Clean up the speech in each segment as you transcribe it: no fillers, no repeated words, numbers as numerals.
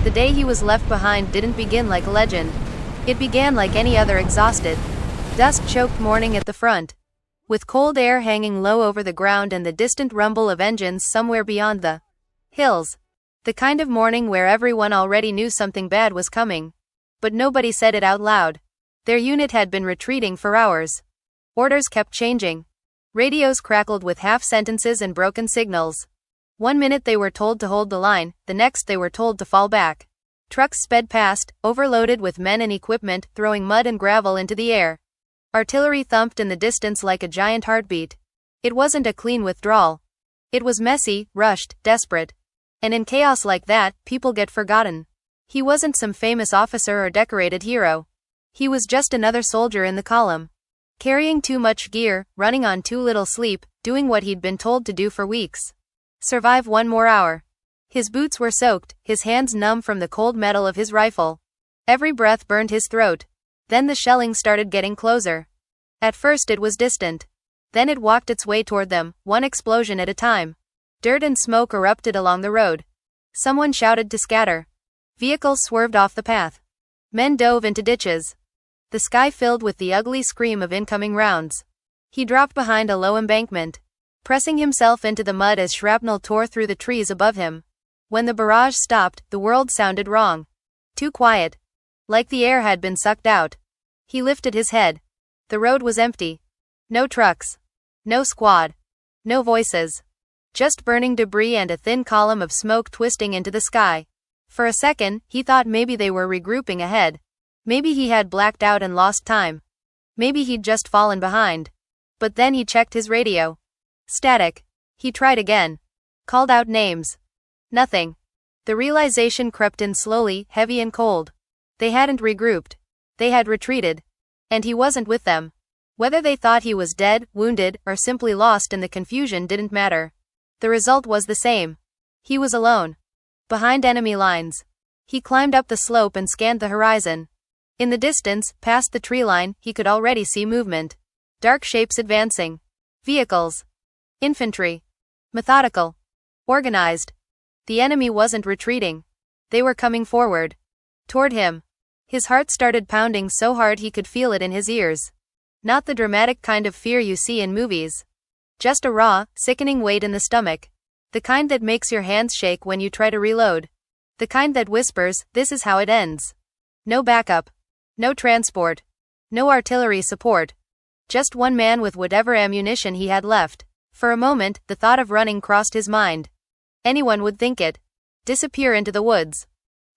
The day he was left behind didn't begin like a legend. It began like any other exhausted, dust-choked morning at the front, with cold air hanging low over the ground and the distant rumble of engines somewhere beyond the hills. The kind of morning where everyone already knew something bad was coming, but nobody said it out loud. Their unit had been retreating for hours. Orders kept changing. Radios crackled with half-sentences and broken signals. One minute they were told to hold the line, the next they were told to fall back. Trucks sped past, overloaded with men and equipment, throwing mud and gravel into the air. Artillery thumped in the distance like a giant heartbeat. It wasn't a clean withdrawal. It was messy, rushed, desperate. And in chaos like that, people get forgotten. He wasn't some famous officer or decorated hero. He was just another soldier in the column. Carrying too much gear, running on too little sleep, doing what he'd been told to do for weeks. Survive one more hour. His boots were soaked, his hands numb from the cold metal of his rifle. Every breath burned his throat. Then the shelling started getting closer. At first it was distant. Then it walked its way toward them, one explosion at a time. Dirt and smoke erupted along the road. Someone shouted to scatter. Vehicles swerved off the path. Men dove into ditches. The sky filled with the ugly scream of incoming rounds. He dropped behind a low embankment, pressing himself into the mud as shrapnel tore through the trees above him. When the barrage stopped, the world sounded wrong. Too quiet. Like the air had been sucked out. He lifted his head. The road was empty. No trucks. No squad. No voices. Just burning debris and a thin column of smoke twisting into the sky. For a second, he thought maybe they were regrouping ahead. Maybe he had blacked out and lost time. Maybe he'd just fallen behind. But then he checked his radio. Static. He tried again. Called out names. Nothing. The realization crept in slowly, heavy and cold. They hadn't regrouped. They had retreated. And he wasn't with them. Whether they thought he was dead, wounded, or simply lost in the confusion didn't matter. The result was the same. He was alone. Behind enemy lines. He climbed up the slope and scanned the horizon. In the distance, past the tree line, he could already see movement. Dark shapes advancing. Vehicles. Infantry. Methodical. Organized. The enemy wasn't retreating. They were coming forward. Toward him. His heart started pounding so hard he could feel it in his ears. Not the dramatic kind of fear you see in movies. Just a raw, sickening weight in the stomach. The kind that makes your hands shake when you try to reload. The kind that whispers, this is how it ends. No backup. No transport. No artillery support. Just one man with whatever ammunition he had left. For a moment, the thought of running crossed his mind. Anyone would think it. Disappear into the woods.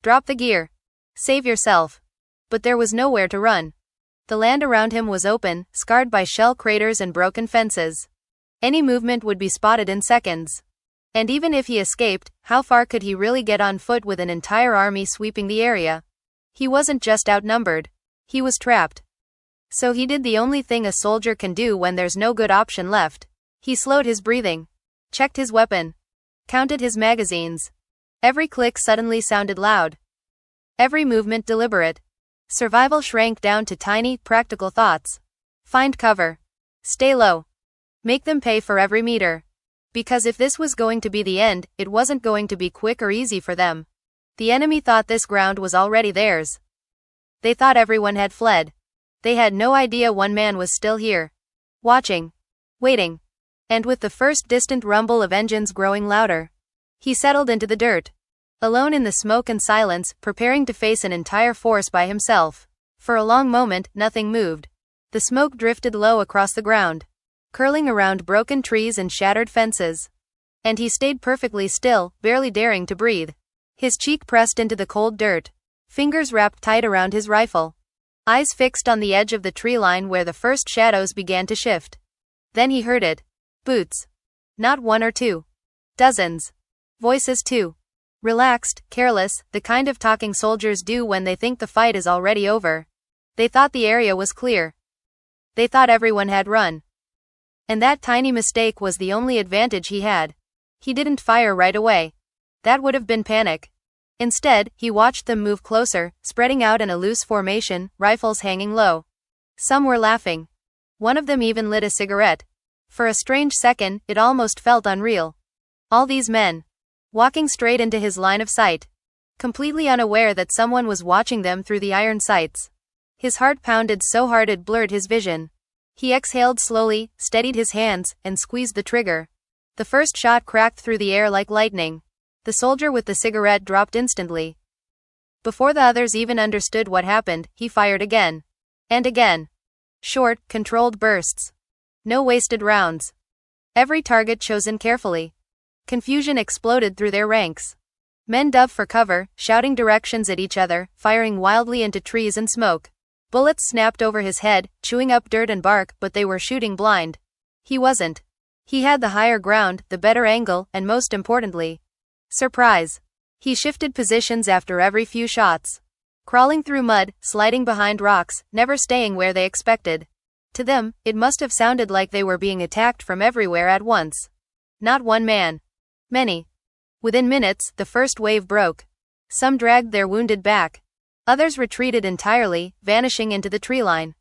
Drop the gear. Save yourself. But there was nowhere to run. The land around him was open, scarred by shell craters and broken fences. Any movement would be spotted in seconds. And even if he escaped, how far could he really get on foot with an entire army sweeping the area? He wasn't just outnumbered. He was trapped. So he did the only thing a soldier can do when there's no good option left. He slowed his breathing. Checked his weapon. Counted his magazines. Every click suddenly sounded loud. Every movement deliberate. Survival shrank down to tiny, practical thoughts. Find cover. Stay low. Make them pay for every meter. Because if this was going to be the end, it wasn't going to be quick or easy for them. The enemy thought this ground was already theirs. They thought everyone had fled. They had no idea one man was still here. Watching. Waiting. And with the first distant rumble of engines growing louder, he settled into the dirt. Alone in the smoke and silence, preparing to face an entire force by himself. For a long moment, nothing moved. The smoke drifted low across the ground, curling around broken trees and shattered fences. And he stayed perfectly still, barely daring to breathe. His cheek pressed into the cold dirt. Fingers wrapped tight around his rifle. Eyes fixed on the edge of the tree line where the first shadows began to shift. Then he heard it. Boots. Not one or two. Dozens. Voices too. Relaxed, careless, the kind of talking soldiers do when they think the fight is already over. They thought the area was clear. They thought everyone had run. And that tiny mistake was the only advantage he had. He didn't fire right away. That would have been panic. Instead, he watched them move closer, spreading out in a loose formation, rifles hanging low. Some were laughing. One of them even lit a cigarette. For a strange second, it almost felt unreal. All these men. Walking straight into his line of sight. completely unaware that someone was watching them through the iron sights. His heart pounded so hard it blurred his vision. He exhaled slowly, steadied his hands, and squeezed the trigger. The first shot cracked through the air like lightning. The soldier with the cigarette dropped instantly. Before the others even understood what happened, he fired again. And again. Short, controlled bursts. No wasted rounds. Every target chosen carefully. Confusion exploded through their ranks. Men dove for cover, shouting directions at each other, firing wildly into trees and smoke. Bullets snapped over his head, chewing up dirt and bark, but they were shooting blind. He wasn't. He had the higher ground, the better angle, and most importantly, surprise. He shifted positions after every few shots. Crawling through mud, sliding behind rocks, never staying where they expected. To them, it must have sounded like they were being attacked from everywhere at once. Not one man. Many. Within minutes, the first wave broke. Some dragged their wounded back. Others retreated entirely, vanishing into the tree line.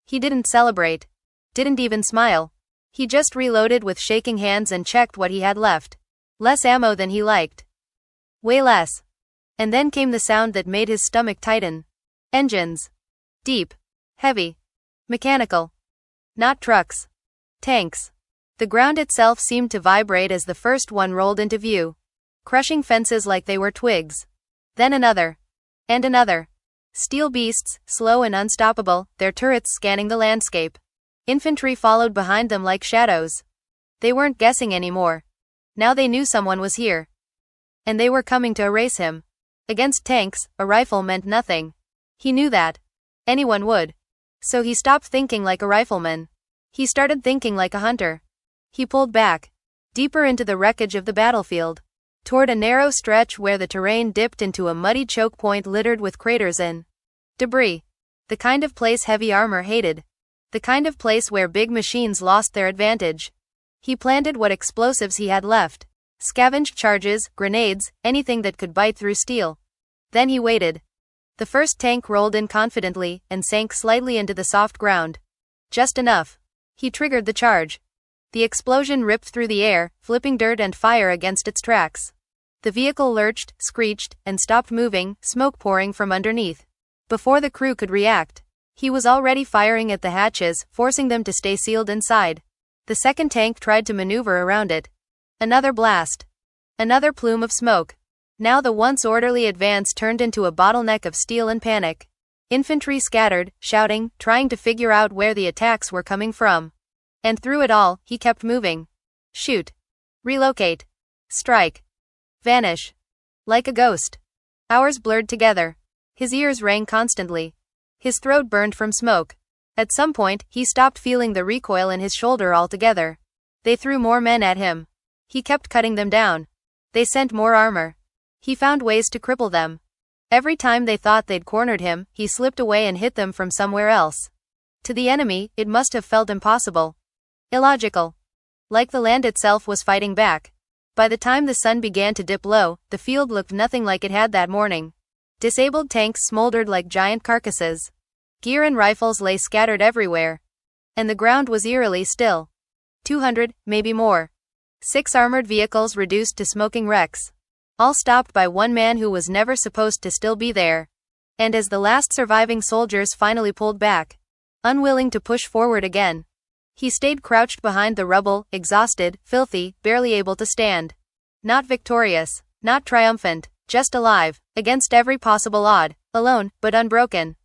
He didn't celebrate. Didn't even smile. He just reloaded with shaking hands and checked what he had left. Less ammo than he liked. Way less. And then came the sound that made his stomach tighten. Engines. Deep. Heavy. Mechanical. Not trucks. Tanks. The ground itself seemed to vibrate as the first one rolled into view, crushing fences like they were twigs. Then another. And another. Steel beasts, slow and unstoppable, their turrets scanning the landscape. Infantry followed behind them like shadows. They weren't guessing anymore. Now they knew someone was here. And they were coming to erase him. Against tanks, a rifle meant nothing. He knew that. Anyone would. So he stopped thinking like a rifleman. He started thinking like a hunter. He pulled back, deeper into the wreckage of the battlefield, toward a narrow stretch where the terrain dipped into a muddy choke point littered with craters and debris. The kind of place heavy armor hated. The kind of place where big machines lost their advantage. He planted what explosives he had left. Scavenged charges, grenades, anything that could bite through steel. Then he waited. The first tank rolled in confidently and sank slightly into the soft ground. Just enough. He triggered the charge. The explosion ripped through the air, flipping dirt and fire against its tracks. The vehicle lurched, screeched, and stopped moving, smoke pouring from underneath. Before the crew could react, he was already firing at the hatches, forcing them to stay sealed inside. The second tank tried to maneuver around it. Another blast. Another plume of smoke. Now the once orderly advance turned into a bottleneck of steel and panic. Infantry scattered, shouting, trying to figure out where the attacks were coming from. And through it all, he kept moving. Shoot. Relocate. Strike. Vanish. Like a ghost. Hours blurred together. His ears rang constantly. His throat burned from smoke. At some point, he stopped feeling the recoil in his shoulder altogether. They threw more men at him. He kept cutting them down. They sent more armor. He found ways to cripple them. Every time they thought they'd cornered him, he slipped away and hit them from somewhere else. To the enemy, it must have felt impossible. Illogical. Like the land itself was fighting back. By the time the sun began to dip low, the field looked nothing like it had that morning. Disabled tanks smoldered like giant carcasses. Gear and rifles lay scattered everywhere. And the ground was eerily still. 200, maybe more. 6 armored vehicles reduced to smoking wrecks. All stopped by one man who was never supposed to still be there. And as the last surviving soldiers finally pulled back, unwilling to push forward again, he stayed crouched behind the rubble, exhausted, filthy, barely able to stand. Not victorious, not triumphant, just alive, against every possible odd, alone, but unbroken.